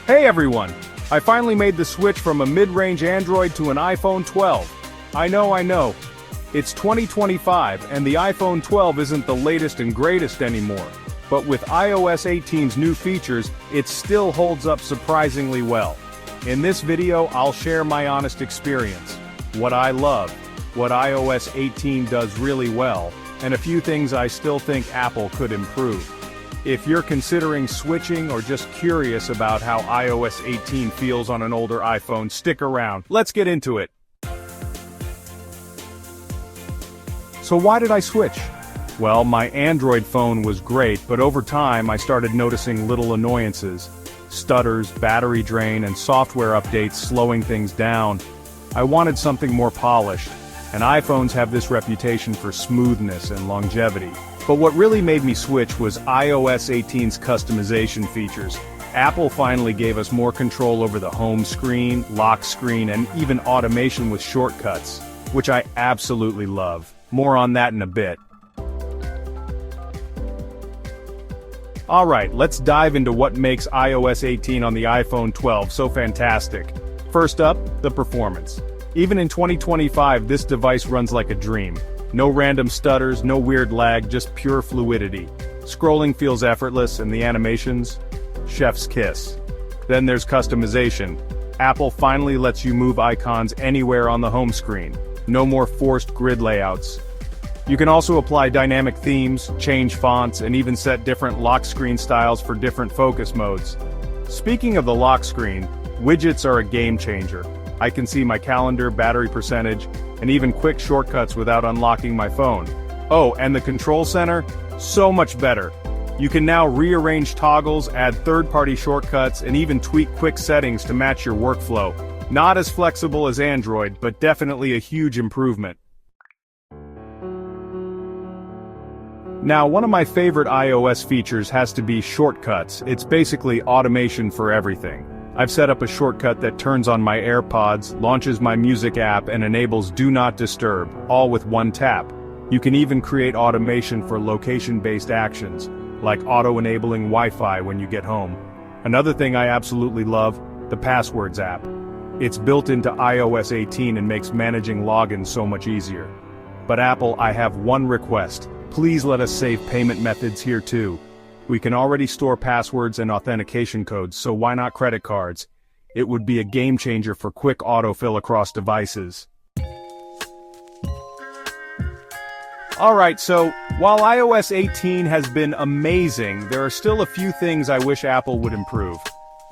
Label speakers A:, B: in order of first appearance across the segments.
A: Hey everyone! I finally made the switch from a mid-range Android to an iPhone 12. I know. It's 2025 and the iPhone 12 isn't the latest and greatest anymore. But with iOS 18's new features, it still holds up surprisingly well. In this video, I'll share my honest experience, what I love, what iOS 18 does really well, and a few things I still think Apple could improve. If you're considering switching or just curious about how iOS 18 feels on an older iPhone, stick around. Let's get into it. So why did I switch? Well, my Android phone was great, but over time I started noticing little annoyances. Stutters, battery drain, and software updates slowing things down. I wanted something more polished, and iPhones have this reputation for smoothness and longevity. But what really made me switch was iOS 18's customization features. Apple finally gave us more control over the home screen, lock screen, and even automation with shortcuts, which I absolutely love. More on that in a bit. Alright, let's dive into what makes iOS 18 on the iPhone 12 so fantastic. First up, the performance. Even in 2025, this device runs like a dream. No random stutters, no weird lag, just pure fluidity. Scrolling feels effortless, and the animations? Chef's kiss. Then there's customization. Apple finally lets you move icons anywhere on the home screen. No more forced grid layouts. You can also apply dynamic themes, change fonts, and even set different lock screen styles for different focus modes. Speaking of the lock screen, widgets are a game changer. I can see my calendar, battery percentage, and even quick shortcuts without unlocking my phone. Oh, and the control center? So much better. You can now rearrange toggles, add third-party shortcuts, and even tweak quick settings to match your workflow. Not as flexible as Android, but definitely a huge improvement. Now, one of my favorite iOS features has to be shortcuts. It's basically automation for everything. I've set up a shortcut that turns on my AirPods, launches my music app, and enables Do Not Disturb, all with one tap. You can even create automation for location-based actions, like auto-enabling Wi-Fi when you get home. Another thing I absolutely love, the Passwords app. It's built into iOS 18 and makes managing logins so much easier. But Apple, I have one request. Please let us save payment methods here too. We can already store passwords and authentication codes, so why not credit cards? It would be a game changer for quick autofill across devices. Alright, so, while iOS 18 has been amazing, there are still a few things I wish Apple would improve.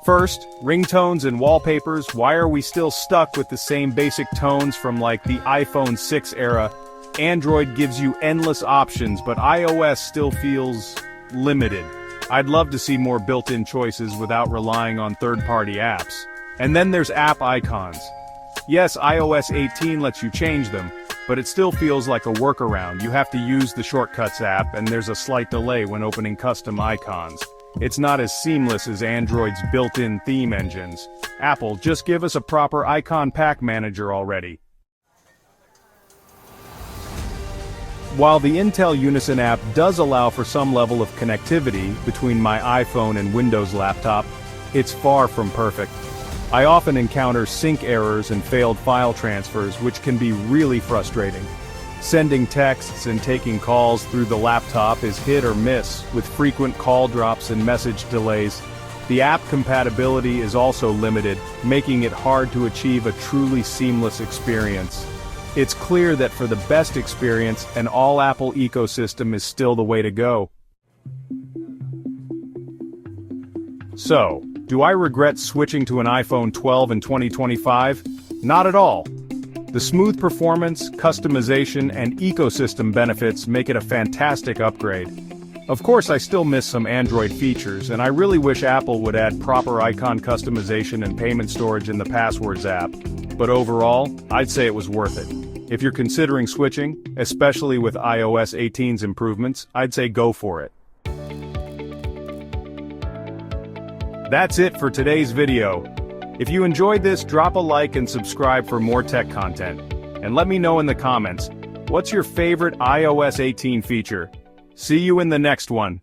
A: First, ringtones and wallpapers. Why are we still stuck with the same basic tones from like the iPhone 6 era? Android gives you endless options, but iOS still feels limited. I'd love to see more built-in choices without relying on third-party apps. And then there's app icons. Yes, iOS 18 lets you change them, but it still feels like a workaround. You have to use the Shortcuts app, and there's a slight delay when opening custom icons. It's not as seamless as Android's built-in theme engines. Apple, just give us a proper icon pack manager already. While the Intel Unison app does allow for some level of connectivity between my iPhone and Windows laptop, it's far from perfect. I often encounter sync errors and failed file transfers, which can be really frustrating. Sending texts and taking calls through the laptop is hit or miss, with frequent call drops and message delays. The app compatibility is also limited, making it hard to achieve a truly seamless experience. It's clear that for the best experience, an all-Apple ecosystem is still the way to go. So, do I regret switching to an iPhone 12 in 2025? Not at all. The smooth performance, customization, and ecosystem benefits make it a fantastic upgrade. Of course, I still miss some Android features, and I really wish Apple would add proper icon customization and payment storage in the Passwords app. But overall, I'd say it was worth it. If you're considering switching, especially with iOS 18's improvements, I'd say go for it. That's it for today's video. If you enjoyed this, drop a like and subscribe for more tech content. And let me know in the comments, What's your favorite iOS 18 feature? See you in the next one.